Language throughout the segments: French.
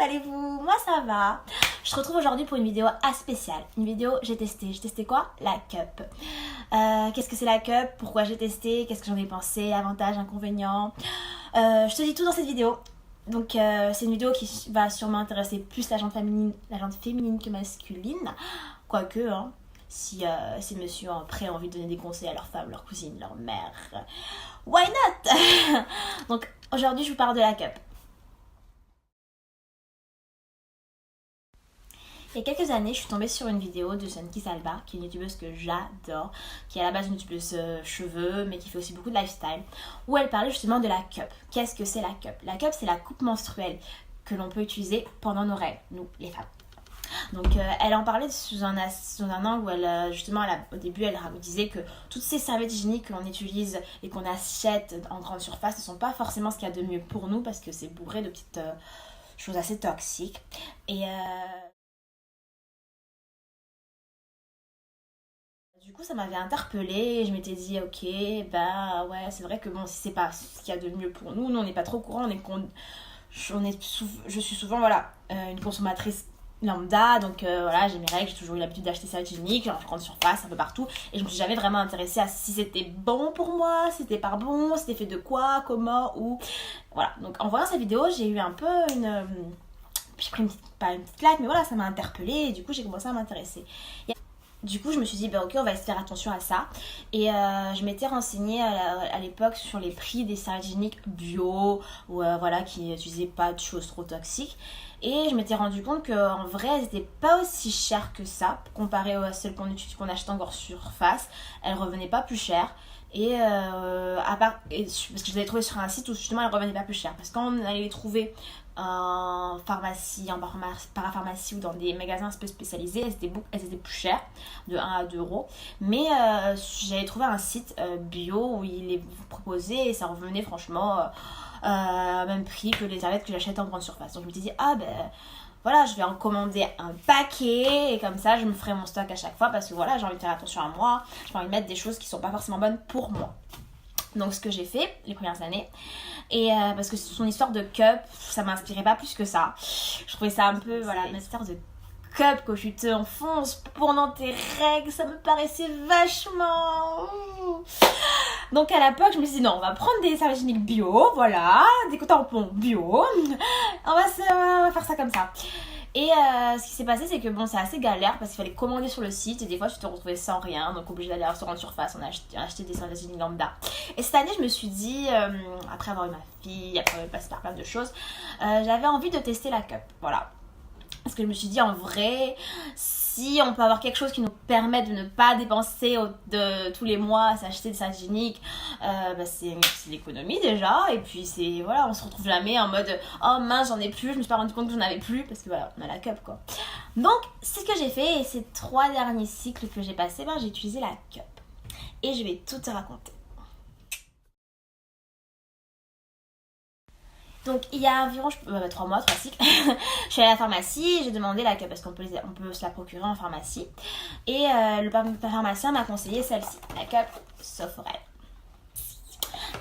allez-vous? Moi ça va. Je te retrouve aujourd'hui pour une vidéo assez spéciale. Une vidéo j'ai testé quoi? La cup. Qu'est-ce que c'est la cup? Pourquoi j'ai testé? Qu'est-ce que j'en ai pensé? Avantages, inconvénients? Je te dis tout dans cette vidéo. Donc c'est une vidéo qui va sûrement intéresser plus la jante féminine que masculine. Quoique, hein, si ces messieurs ont après envie de donner des conseils à leur femme, leur cousine, leur mère, why not? Donc aujourd'hui je vous parle de la cup. Il y a quelques années, je suis tombée sur une vidéo de Sunki Salba, qui est une youtubeuse que j'adore, qui est à la base une youtubeuse cheveux, mais qui fait aussi beaucoup de lifestyle, où elle parlait justement de la cup. Qu'est-ce que c'est la cup? La cup, c'est la coupe menstruelle que l'on peut utiliser pendant nos règles, nous, les femmes. Donc elle en parlait sous un angle où au début elle disait que toutes ces serviettes hygiéniques qu'on utilise et qu'on achète en grande surface ne sont pas forcément ce qu'il y a de mieux pour nous, parce que c'est bourré de petites choses assez toxiques. Et du coup, ça m'avait interpellée et je m'étais dit, ok, bah ouais, c'est vrai que bon, si c'est pas ce qu'il y a de mieux pour nous, on n'est pas trop au courant, je suis souvent, voilà, une consommatrice lambda, donc voilà, j'ai mes règles, j'ai toujours eu l'habitude d'acheter ça hygiénique, en grande surface, un peu partout, et je me suis jamais vraiment intéressée à si c'était bon pour moi, si c'était pas bon, c'était fait de quoi, comment, où, voilà. Donc en voyant cette vidéo, j'ai eu un peu j'ai pris pas une petite claque, mais voilà, ça m'a interpellée et du coup j'ai commencé à m'intéresser. Du coup, je me suis dit, bah ok, on va essayer de faire attention à ça. Et je m'étais renseignée à l'époque sur les prix des serviettes hygiéniques bio, ou voilà, qui n'utilisaient pas de choses trop toxiques. Et je m'étais rendu compte qu'en vrai, elles n'étaient pas aussi chères que ça, comparées à celles qu'on achetait encore surface. Elles revenaient pas plus chères. Parce que je les avais trouvées sur un site où justement elles revenaient pas plus chères. Parce que quand on allait les trouver en pharmacie, en parapharmacie ou dans des magasins un peu spécialisés, elles étaient plus chères, de 1 à 2 euros. Mais j'avais trouvé un site bio où ils les proposaient et ça revenait franchement au même prix que les serviettes que j'achète en grande surface. Donc je me suis dit, ah ben voilà, je vais en commander un paquet et comme ça je me ferai mon stock à chaque fois, parce que voilà, j'ai envie de faire attention à moi, j'ai envie de mettre des choses qui sont pas forcément bonnes pour moi. Donc ce que j'ai fait les premières années, et parce que son histoire de cup, ça m'inspirait pas plus que ça. Je trouvais ça un peu, voilà, une histoire de cup que tu te enfonces pendant tes règles, ça me paraissait vachement... Donc à l'époque, je me suis dit non, on va prendre des serviettes hygiéniques bio, voilà, des tampons bio, on va faire ça comme ça. Et ce qui s'est passé, c'est que bon, c'est assez galère parce qu'il fallait commander sur le site et des fois tu te retrouvais sans rien, donc obligé d'aller à un restaurant de surface, on a acheté des serviettes hygiéniques lambda. Et cette année, je me suis dit, après avoir eu ma fille, après avoir passé par plein de choses, j'avais envie de tester la cup, voilà. Parce que je me suis dit, en vrai, si on peut avoir quelque chose qui nous permet de ne pas dépenser tous les mois à s'acheter des serviettes hygiéniques, bah c'est l'économie déjà. Et puis c'est, voilà, on se retrouve jamais en mode, oh mince, j'en ai plus, je me suis pas rendu compte que j'en avais plus, parce que voilà, on a la cup quoi. Donc c'est ce que j'ai fait, et ces 3 derniers cycles que j'ai passés, ben, j'ai utilisé la cup. Et je vais tout te raconter. Donc il y a environ 3 mois, 3 cycles, je suis allée à la pharmacie, j'ai demandé la cup parce qu'on peut se la procurer en pharmacie. Et le pharmacien m'a conseillé celle-ci, la cup Soforel.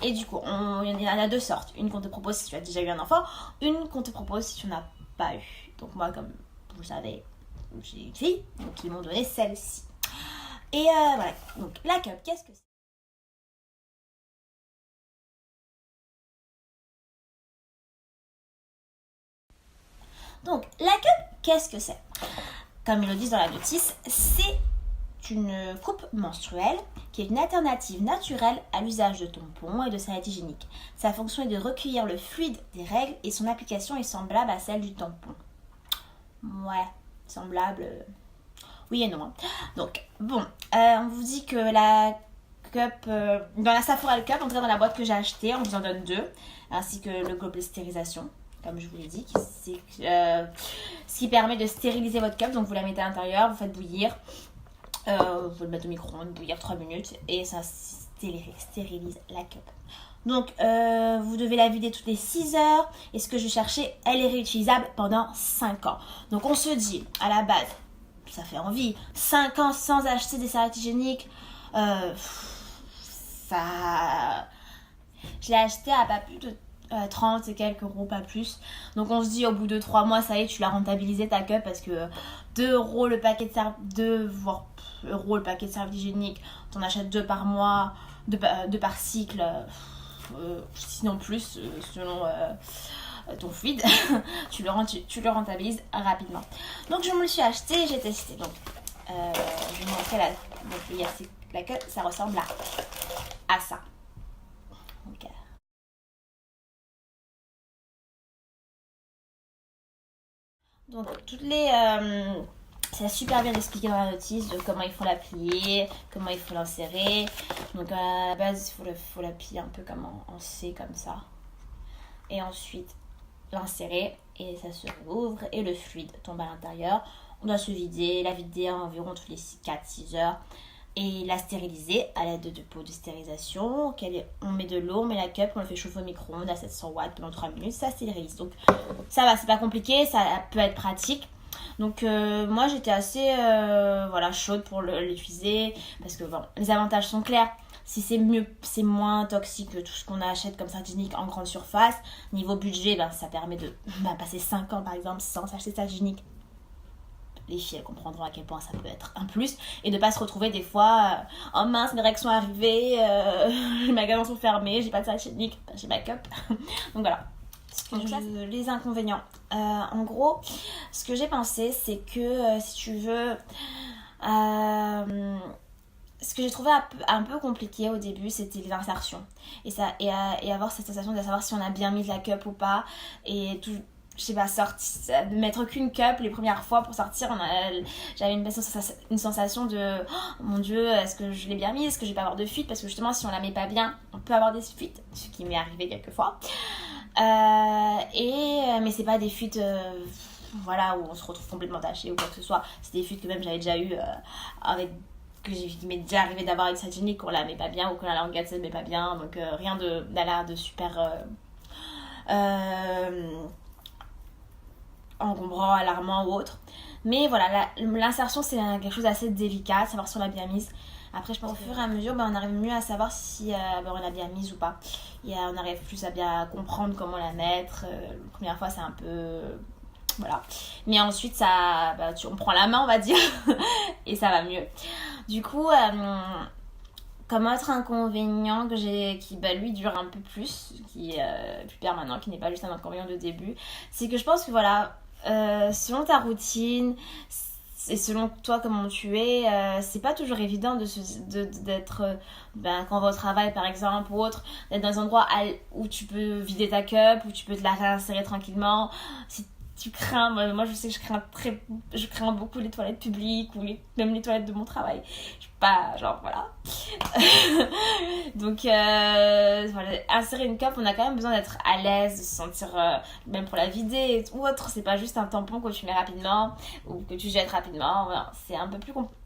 Et du coup, il y en a 2 sortes. Une qu'on te propose si tu as déjà eu un enfant, une qu'on te propose si tu n'as pas eu. Donc moi, comme vous le savez, j'ai une fille, donc ils m'ont donné celle-ci. Et voilà, donc la cup, qu'est-ce que c'est? Donc, la cup, qu'est-ce que c'est? Comme ils le disent dans la notice, c'est une coupe menstruelle qui est une alternative naturelle à l'usage de tampons et de serviettes hygiéniques. Sa fonction est de recueillir le fluide des règles et son application est semblable à celle du tampon. Ouais, semblable. Oui et non. Hein. Donc, bon, on vous dit que la cup, dans la Saforel Cup, en tout cas dans la boîte que j'ai achetée, on vous en donne 2, ainsi que le gobelet stérilisation, comme je vous l'ai dit, ce qui permet de stériliser votre cup. Donc vous la mettez à l'intérieur, vous faites bouillir, vous le mettez au micro-ondes, bouillir 3 minutes et ça stérilise la cup. Donc vous devez la vider toutes les 6 heures, et ce que je cherchais, elle est réutilisable pendant 5 ans. Donc on se dit, à la base, ça fait envie, 5 ans sans acheter des serviettes hygiéniques, ça... Je l'ai acheté à pas plus de 30 et quelques euros, pas plus. Donc on se dit au bout de 3 mois, ça y est, tu l'as rentabilisé ta cup, parce que 2 euros le paquet de euros le paquet de serviettes hygiéniques, t'en achètes 2 par mois, 2 par cycle, sinon plus, selon ton fluide. tu le rentabilises rapidement. Donc je me le suis acheté, j'ai testé. Donc je vais vous montrer la cup, ça ressemble à ça. Donc, toutes les... c'est super bien expliqué dans la notice de comment il faut la plier, comment il faut l'insérer. Donc à la base, il faut la plier un peu comme en C, comme ça. Et ensuite, l'insérer et ça se rouvre et le fluide tombe à l'intérieur. On doit la vider environ toutes les 4-6 heures et la stériliser à l'aide de pots de stérilisation. On met de l'eau, on met la cup, on le fait chauffer au micro-ondes à 700 watts pendant 3 minutes, ça stérilise. Donc ça va, c'est pas compliqué, ça peut être pratique. Donc moi j'étais assez chaude pour l'utiliser, parce que les avantages sont clairs. Si c'est mieux, c'est moins toxique que tout ce qu'on achète comme sardinique en grande surface. Niveau budget, ça permet de passer 5 ans par exemple sans s'acheter de sardinique. Les filles, elles comprendront à quel point ça peut être un plus. Et de pas se retrouver des fois, oh mince, mes règles sont arrivées, les magasins sont fermés, j'ai pas de sardinique, j'ai ma cup. Donc voilà. Les inconvénients. En gros, ce que j'ai pensé, c'est que si tu veux... ce que j'ai trouvé un peu compliqué au début, c'était les insertions. Et avoir cette sensation de savoir si on a bien mis de la cup ou pas. Et tout, je sais pas, de mettre qu'une cup les premières fois pour sortir, j'avais une sensation de oh, mon Dieu, est-ce que je l'ai bien mis, est-ce que je vais pas avoir de fuite, parce que justement si on la met pas bien on peut avoir des fuites, ce qui m'est arrivé quelques fois, mais c'est pas des fuites où on se retrouve complètement taché ou quoi que ce soit. C'est des fuites que même j'avais déjà eu qui m'est déjà arrivé d'avoir avec cette génique, qu'on la met pas bien ou qu'on la languette ne met pas bien, donc rien d'alarme de super encombrant, alarmant ou autre. Mais voilà, l'insertion c'est quelque chose d'assez délicat, savoir si on l'a bien mise. Après je pense qu'au fur et à mesure on arrive mieux à savoir si on l'a bien mise ou pas. Et on arrive plus à bien comprendre comment la mettre. La première fois c'est un peu... Voilà. Mais ensuite on prend la main on va dire et ça va mieux. Du coup, comme autre inconvénient que qui lui dure un peu plus, qui est plus permanent, qui n'est pas juste un inconvénient de début, c'est que je pense que selon ta routine et selon toi comment tu es, c'est pas toujours évident d'être quand on va au travail par exemple ou autre, d'être dans un endroit où tu peux vider ta cup, où tu peux te la réinsérer tranquillement. Si tu crains, moi je sais que je crains beaucoup les toilettes publiques ou même les toilettes de mon travail. Je suis pas voilà. Donc insérer une cup, on a quand même besoin d'être à l'aise, de se sentir même pour la vider ou autre. C'est pas juste un tampon que tu mets rapidement ou que tu jettes rapidement. Voilà. C'est un peu plus compliqué.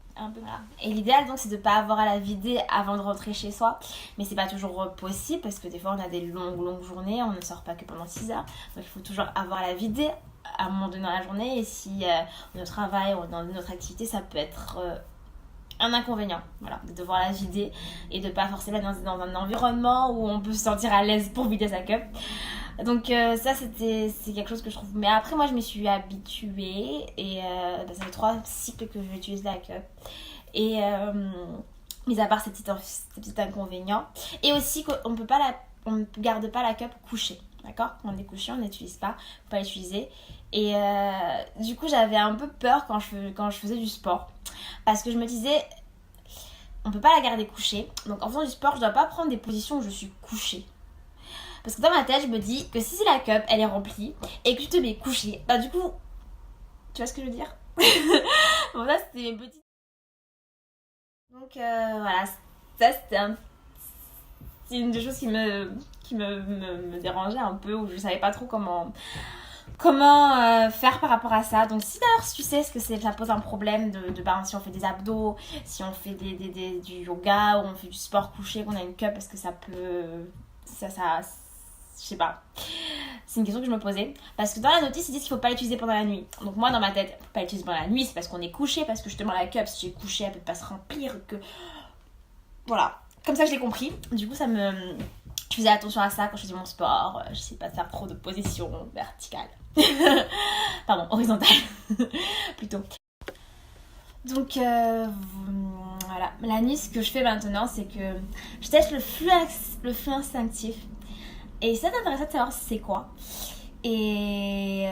Et l'idéal donc c'est de pas avoir à la vider avant de rentrer chez soi, mais c'est pas toujours possible parce que des fois on a des longues journées, on ne sort pas que pendant 6 heures, donc il faut toujours avoir à la vider à un moment donné dans la journée. Et si on est au travail ou dans notre activité, ça peut être un inconvénient, de devoir la vider et de pas forcément être dans un environnement où on peut se sentir à l'aise pour vider sa cup. Donc ça c'est quelque chose que je trouve, mais après moi je m'y suis habituée et ça fait 3 cycles que j'utilise la cup et mis à part ces petits inconvénients, et aussi qu'on ne garde pas la cup couchée, d'accord, quand on est couché on n'utilise pas, faut pas l'utiliser. Et du coup j'avais un peu peur quand je faisais du sport, parce que je me disais on peut pas la garder couchée, donc en faisant du sport je dois pas prendre des positions où je suis couchée. Parce que dans ma tête, je me dis que si la cup, elle est remplie et que tu te mets couché, du coup, tu vois ce que je veux dire. Bon, ça, c'était une petite... Donc, voilà, ça, c'est une des choses qui me dérangeait un peu, où je savais pas trop comment faire par rapport à ça. Donc, si d'ailleurs, tu sais ce que c'est, ça pose un problème si on fait des abdos, si on fait du yoga, ou on fait du sport couché, qu'on a une cup, parce que ça peut... je sais pas. C'est une question que je me posais. Parce que dans la notice, ils disent qu'il faut pas l'utiliser pendant la nuit. Donc moi, dans ma tête, faut pas l'utiliser pendant la nuit, c'est parce qu'on est couché, parce que justement la cup, si tu es couché, elle peut pas se remplir, que... Voilà. Comme ça, je l'ai compris. Du coup, ça me Je faisais attention à ça quand je faisais mon sport. J'essayais pas de faire trop de positions verticales. Pardon, horizontales. Plutôt. Donc voilà, la nuit, ce que je fais maintenant, c'est que je teste le flux instinctif. Et ça t'intéresse de savoir c'est quoi. Et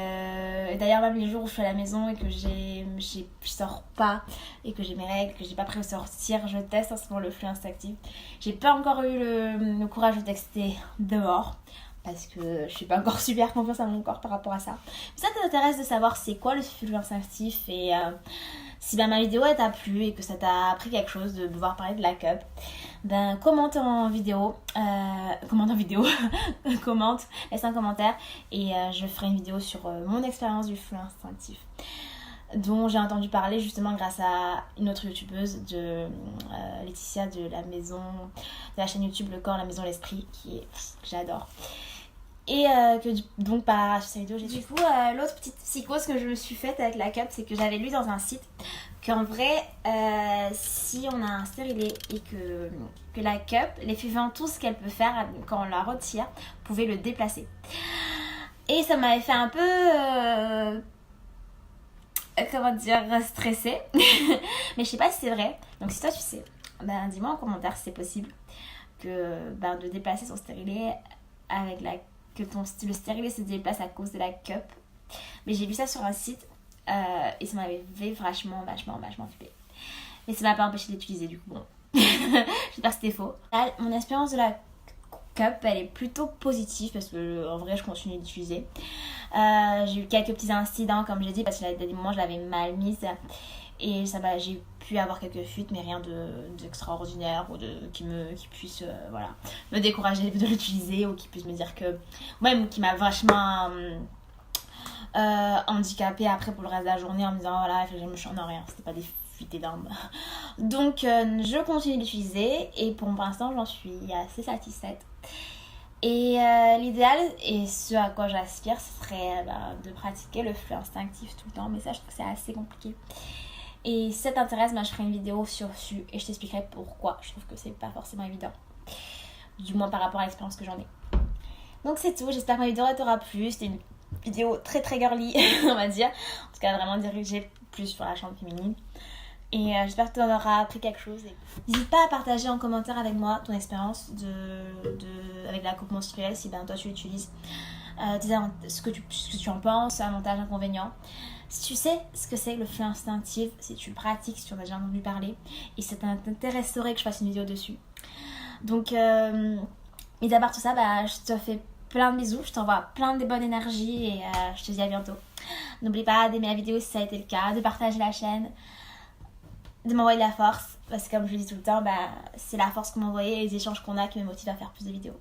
d'ailleurs, même les jours où je suis à la maison et que je sors pas et que j'ai mes règles, que j'ai pas prévu de sortir, je teste en ce moment le flux instinctif. J'ai pas encore eu le courage de tester dehors parce que je suis pas encore super confiance à mon corps par rapport à ça. Mais ça t'intéresse de savoir c'est quoi le flux instinctif et si ma vidéo elle t'a plu et que ça t'a appris quelque chose de devoir parler de la cup, commente en vidéo, commente, laisse un commentaire et je ferai une vidéo sur mon expérience du flux instinctif dont j'ai entendu parler justement grâce à une autre youtubeuse de Laetitia de la chaîne YouTube Le Corps, la Maison, l'Esprit que j'adore. Et donc par cette vidéo, du coup l'autre petite psychose que je me suis faite avec la cup, c'est que j'avais lu dans un site qu'en vrai si on a un stérilet et que la cup, l'effet ventouse qu'elle peut faire quand on la retire, pouvait le déplacer. Et ça m'avait fait un peu stresser. Mais je sais pas si c'est vrai. Donc si toi tu sais, dis-moi en commentaire si c'est possible que de déplacer son stérilet avec que le stérilet se déplace à cause de la cup. Mais j'ai vu ça sur un site et ça m'avait fait vachement flipper. Mais ça m'a pas empêché d'utiliser du coup. Bon, j'espère que c'était faux. Là, mon expérience de la cup, elle est plutôt positive parce que en vrai je continue d'utiliser. J'ai eu quelques petits incidents comme j'ai dit parce que des moments je l'avais mal mise et j'ai pu avoir quelques fuites mais rien d'extraordinaire ou qui puisse me décourager de l'utiliser ou qui puisse me dire que même qui m'a vachement handicapée après pour le reste de la journée en me disant voilà je me chante en rien, c'était pas des fuites énormes. Donc je continue d'utiliser et pour l'instant j'en suis assez satisfaite. Et l'idéal et ce à quoi j'aspire ce serait de pratiquer le flux instinctif tout le temps, mais ça je trouve que c'est assez compliqué. Et si ça t'intéresse, je ferai une vidéo dessus et je t'expliquerai pourquoi je trouve que c'est pas forcément évident, du moins par rapport à l'expérience que j'en ai. Donc c'est tout, j'espère que ma vidéo t'aura plu. C'était une vidéo très très girly on va dire, en tout cas vraiment dirigée plus sur la chambre féminine. Et j'espère que tu en auras appris quelque chose. N'hésite pas à partager en commentaire avec moi ton expérience avec la coupe menstruelle si toi tu l'utilises. Ce que tu en penses, avantages, inconvénients. Si tu sais ce que c'est le flux instinctif, si tu le pratiques, si tu en as déjà entendu parler, et si ça t'intéresserait que je fasse une vidéo dessus. Donc, mis à part tout ça, je te fais plein de bisous, je t'envoie plein de bonnes énergies et je te dis à bientôt. N'oublie pas d'aimer la vidéo si ça a été le cas, de partager la chaîne, de m'envoyer de la force, parce que comme je le dis tout le temps, c'est la force que m'envoyez et les échanges qu'on a qui me motivent à faire plus de vidéos.